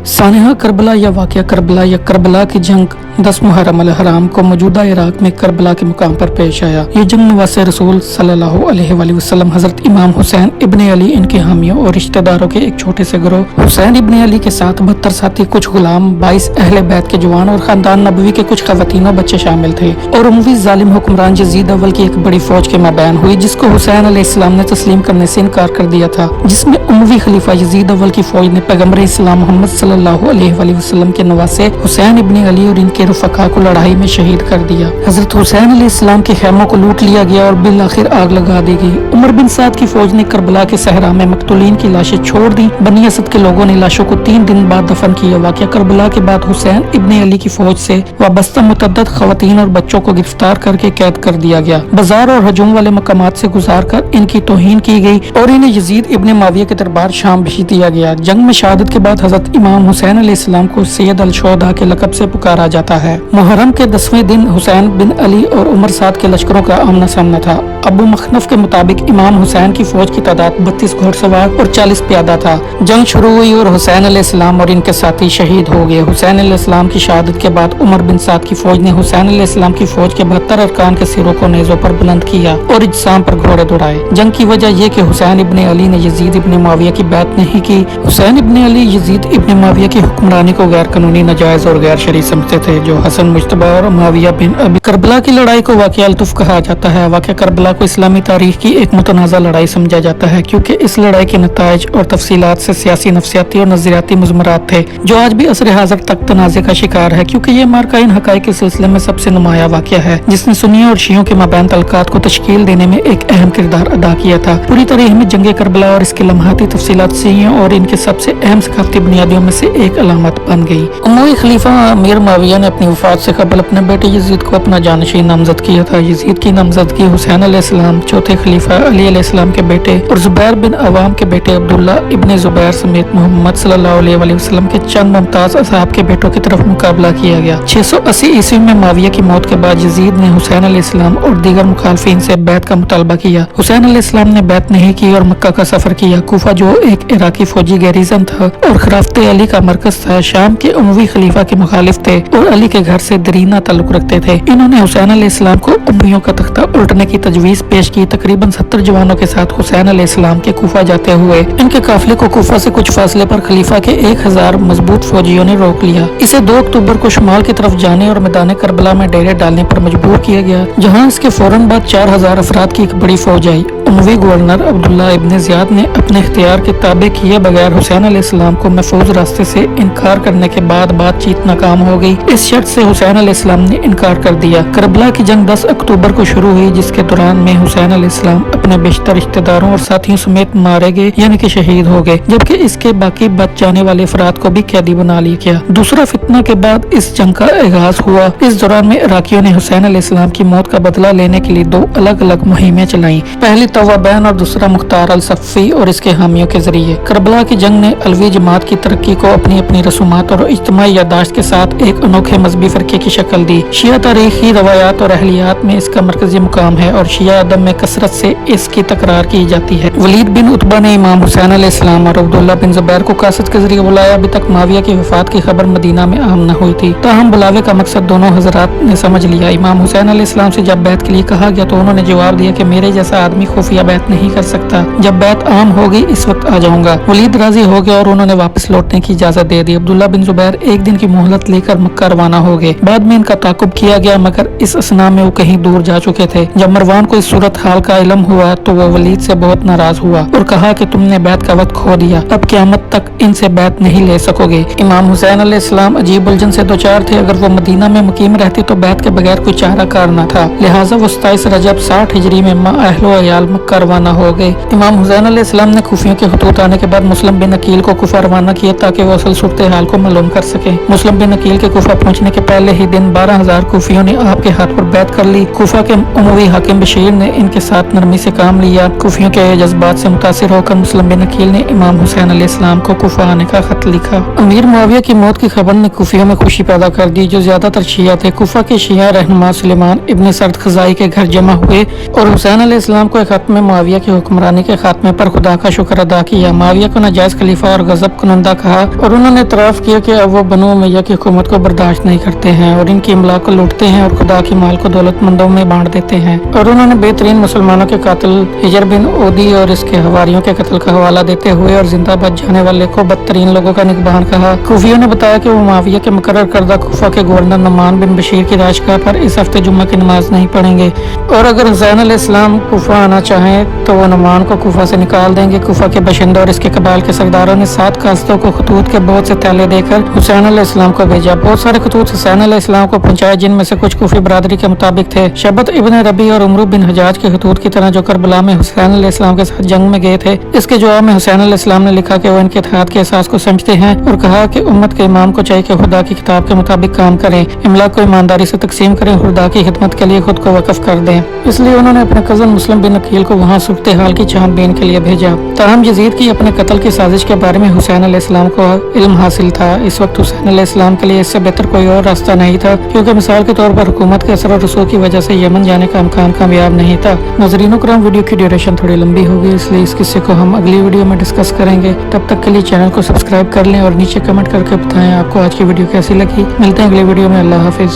सानहा Karbala या वाक़या Karbala या करबला की जंग 10 मुहर्रम अल हराम को मौजूदा इराक में करबला के मुकाम पर पेश आया। ये जंग नवासे रसूल सल्लल्लाहु अलैहि वसल्लम हजरत इमाम हुसैन इब्ने अली, इनके हामियों और रिश्तेदारों के एक छोटे से गिरोह हुसैन इब्ने अली के साथ 72 साथी, कुछ गुलाम, 22 अहले बैत के जवान और खानदान नबवी के कुछ खवातीन और बच्चे शामिल थे और उमवी जालिम हुक्मरान यजीद अव्वल की एक बड़ी फौज के माबैन हुई, जिसको हुसैन अलैहिस्सलाम ने तस्लीम करने से इनकार कर दिया था। जिसमें उमवी खलीफा यजीद अव्वल की फौज ने पैगम्बर इस्लाम मोहम्मद सल्लल्लाहु अलैहि वसल्लम के नवासे हुसैन इब्ने अली और इनके रुफका को लड़ाई में शहीद कर दिया। हजरत हुसैन अलैहिस्सलाम के खेमों को लूट लिया गया और बिल आखिर आग लगा दी गई। उमर बिन साद की फौज ने करबला के सहरा में मकतूलीन की लाशें छोड़ दी। बनी असद के लोगों ने लाशों को 3 दिन बाद दफन किया। वाक़या करबला के बाद हुसैन इब्ने अली की फौज से वाबस्ता मुतअद्दिद खवातीन और बच्चों को गिरफ्तार करके कैद कर दिया गया। बाजार और हजूम वाले मकामात से गुजार कर इनकी तौहीन की गई और इन्हें यजीद इब्ने माविया के दरबार शाम भेज दिया गया। जंग में शहादत के बाद हजरत इमाम हुसैन अलैहिस्सलाम को सैयद अल शुहदा के लक़ब से पुकारा जाता है। मुहर्रम के 10वें दिन हुसैन बिन अली और उमर साद के लश्करों का आमना सामना था। अबू मखनफ के मुताबिक इमाम हुसैन की फौज की तादाद 32 घोड़सवार और 40 प्यादा था। जंग शुरू हुई और हुसैन अलैहिस्सलाम और इनके साथी शहीद हो गए। हुसैन अलैहिस्सलाम की शहादत के बाद उमर बिन साद की फौज ने हुसैन अलैहिस्सलाम की फौज के 72 अरकान के सिरों को नेज़ों पर बुलंद किया और इज्साम पर घोड़े दौड़ाए। जंग की वजह यह कि हुसैन इब्ने अली ने यजीद इब्ने माविया की बैत नहीं की। हुसैन इब्ने अली यजीद इब्ने माविया की हुक्मरानी को गैर कानूनी, नाजायज और गैर शरई समझते थे, जो हसन मुज्तबा और माविया बिन अबी। करबला की लड़ाई को वाक़या अल-तुफ कहा जाता है। वाक़या करबला को इस्लामी तारीख की एक मुतनाज़ा लड़ाई समझा जाता है, क्योंकि इस लड़ाई के नताइज और तफसीलात से सियासी, नफसियाती और नज़रियाती मुज़मरात थे, जो आज भी असर हाज़िर तक तनाज़े का शिकार है, क्योंकि ये मार्का इन हक़ाइक़ के सिलसिले में सबसे नुमाया वाक़या है, जिसने सुन्नियों और शियों के माबैन तल्क़ात को तश्कील देने में एक अहम किरदार अदा किया था। पूरी तारीख में जंग करबला और इसके लम्हाती तफसीलात शियों और इनके सबसे अहम सकाफ़ती बुनियादियों में से एक अलामत बन गई। उमवी खलीफा अमीर माविया ने अपनी वफ़ात से कबल अपने बेटे यजीद को अपना जानशीन नामज़द किया था। यजीद की नामज़दगी हुसैन अलैहिस्सलाम, चौथे खलीफा अली अलैहिस्सलाम के बेटे और जुबैर बिन अवाम के बेटे अब्दुल्ला इब्ने जुबैर समेत मोहम्मद सल्लल्लाहु अलैहि वसल्लम के चंद मुमताज़ असहाब के बेटों की तरफ मुकाबला किया गया। 680 ईस्वी में माविया की मौत के बाद यजीद ने हुसैन अलैहिस्सलाम और दीगर मुखालफिन से बैत का मुतालबा किया। हुसैन अलैहिस्सलाम ने बैत नहीं की और मक्का का सफर किया। कूफा, जो एक इराकी फौजी गैरिजन था और खिलाफत अली का मरकज था, शाम के उमवी खलीफा के मुखालिफ थे और अली के घर से दरीना ताल्लुक रखते थे। इन्होंने हुसैन अलैहिस्सलाम को उम्मियों का तख्ता उल्टने की तजवीज पेश की। तकरीबन 70 जवानों के साथ हुसैन अलैहिस्सलाम के कूफा जाते हुए इनके काफिले को कूफा से कुछ फासले पर खलीफा के 1000 मजबूत फौजियों ने रोक लिया। इसे 2 अक्टूबर को शुमाल की तरफ जाने और मैदान करबला में डेरे डालने पर मजबूर किया गया, जहां इसके फौरन बाद 4000 अफराद की एक बड़ी फौज आई। उमवी गवर्नर अब्दुल्ला इब्ने ज़ियाद ने अपने इख्तियार के ताबे किए बगैर हुसैन अलैहिस्सलाम को महफूज रास्ते से इनकार करने के बाद बातचीत नाकाम हो गई। इस शर्त से हुसैन अलैहिस्सलाम ने इनकार कर दिया। करबला की जंग 10 अक्टूबर को शुरू हुई, जिसके दौरान में हुसैन अलैहिस्सलाम अपने बेशतर रिश्तेदारों और साथियों समेत मारे गए, यानी कि शहीद हो गए, जबकि इसके बाकी बच जाने वाले अफराद को भी कैदी बना लिया गया। दूसरा फितना के बाद इस जंग का आगाज हुआ। इस दौरान में इराकियों ने हुसैन अलैहिस्सलाम की मौत का बदला लेने के लिए 2 अलग अलग मुहिमें चलाई। पहली तवाबैन और दूसरा मुख्तार अल सफ़ी और इसके हामियों के जरिए। करबला की जंग ने अलवी जमात की तरक्की को अपनी अपनी रसूमात और इज्तिमाई यादाश्त के साथ एक अनोखे मजहबी फरके की शक्ल दी। शिया तारीखी रवायात और अहलियात में इसका मरकजी मुकाम है और शिया अदब में कसरत से इसकी तकरार की जाती है। वलीद बिन उतबा ने इमाम हुसैन अलैहिस्सलाम और अब्दुल्ला बिन जुबैर को कासद के जरिए बुलाया। अभी तक माविया की वफात की खबर मदीना में आम न हुई थी, ताहम बुलावे का मकसद दोनों हजरात ने समझ लिया। इमाम हुसैन अलैहिस्सलाम से जब बैत के लिए कहा गया तो उन्होंने जवाब दिया कि मेरे जैसा आदमी खुफिया बैत नहीं कर सकता। जब बैत आम होगी इस वक्त आ जाऊंगा। वलीद राजी हो गया और उन्होंने वापस लौटने की इजाजत दे दी। अब्दुल्ला बिन जुबैर 1 दिन की मोहलत लेकर मक्का रवाना हो गए। बाद में इनका ताकुब किया गया, मगर इस असना में वो कहीं दूर जा चुके थे। जब मरवान को इस सूरत हाल का इल्म हुआ तो वो वलीद से बहुत नाराज हुआ और कहा कि तुमने बैत का वक्त खो दिया, अब क़यामत तक इनसे बैत नहीं ले सकोगे। इमाम हुसैन अलैहिस्सलाम अजीब उलझन से दो चार थे। अगर वो मदीना में मुकीम रहती तो बैत के बगैर कोई चारा कार न था। लिहाजा वो 27 रजब 60 हिजरी में अहलो अयाल मक्का रवाना हो गए। इमाम हुसैन अलैहिस्सलाम ने खूफियों के खतूत आने के बाद मुस्लिम बिन अकील को कूफा रवाना किया ताकि वो असल सूरत हाल को मालूम कर सके। मुस्लिम बिन अकील के कूफा पहुंचने के पहले ही दिन 12,000 कूफियों ने आपके हाथ पर बैत कर ली। कूफा के उमवी हाकिम बशीर ने इनके साथ नरमी से काम लिया। कूफियों के जज्बात से मुतासिर होकर मुस्लिम बिन अकील ने इमाम हुसैन अलैहिस्सलाम को कूफा आने का खत लिखा। अमीर मुआविया की मौत की खबर ने कूफियों में खुशी पैदा कर दी, जो ज्यादातर शिया थे। कूफा के शिया रहनुमा सुलेमान इब्न सर्द खजाई के घर जमा हुए और हुसैन अलैहिस्सलाम को एक खत में मुआविया की हुक्मरानी के खात्मे पर खुदा का शुक्र अदा किया। मुआविया को नाजायज खलीफा और गजब कुनंदा कहा और उन्होंने इतराफ किया कि अब वो बनु उमैया की हुकूमत को बर्दाश्त नहीं करते हैं और इनकी इमला को लूटते हैं और खुदा की माल को दौलतमंदों में बांट देते हैं। और उन्होंने बेहतरीन मुसलमानों के कातिल हिजर बिन ओदी और इसके हवारियों के कत्ल का हवाला देते हुए और जिंदा बच जाने वाले को बदतरीन लोगों का निगहबान कहा। कूफियों ने बताया कि वो मुआविया के मुकर्रर करदा कूफा के गवर्नर नुमान बिन बशीर की राजगाह पर इस हफ्ते जुम्मा की नमाज नहीं पढ़ेंगे और अगर हुसैन अलैहिस्सलाम कूफा आना चाहें तो वो नुमान को कूफा से निकाल देंगे। कूफा के बशिंदों और इसके कबाइल के सरदारों ने 7 कास्तों को खतूत के बहुत से थैले देकर हुसैन अलैहिस्सलाम को भेजा। बहुत सारे खतूत हुसैन अलैहिस्सलाम को पहुंचाए, जिनमें से कुछ कूफी बरादरी के मुताबिक थे। शबत इब्न रबी और उमरू बिन हजाज के खतूत की तरह जो करबला में हुसैन अलैहिस्सलाम के साथ जंग में गए थे। इसके जवाब में हुसैन अलैहिस्सलाम ने लिखा कि वो इनके इत्तेहाद के एहसास को समझते हैं और कहा कि उम्मत के इमाम को चाहिए कि खुदा की किताब के मुताबिक काम करें, इमला को ईमानदारी से तकसीम करें, खुदा की खिदमत के लिए खुद को वक्फ कर दें। इसलिए उन्होंने अपने कजन मुस्लिम बिन अकील को वहाँ सूरत हाल की छानबीन के लिए भेजा। ताहम यजीद की अपने कत्ल की साजिश के बारे में हुसैन अलैहिस्सलाम को इल्म हासिल था। इस वक्त हुसैन अलैहिस्सलाम के लिए इससे बेहतर कोई और रास्ता नहीं था, क्योंकि मिसाल के तौर पर हुकूमत के असर और रसूख की वजह से यमन जाने का इम्कान कामयाब नहीं था। नाज़रीन करम, वीडियो की ड्यूरेशन थोड़ी लंबी होगी, इसलिए इस किस्से को हम अगली वीडियो में डिस्कस करेंगे। तब तक के लिए चैनल को सब्सक्राइब कर लें और नीचे कमेंट करके बताएं आपको आज की वीडियो कैसी लगी। मिलते हैं अगली वीडियो में। अल्लाह हाफिज।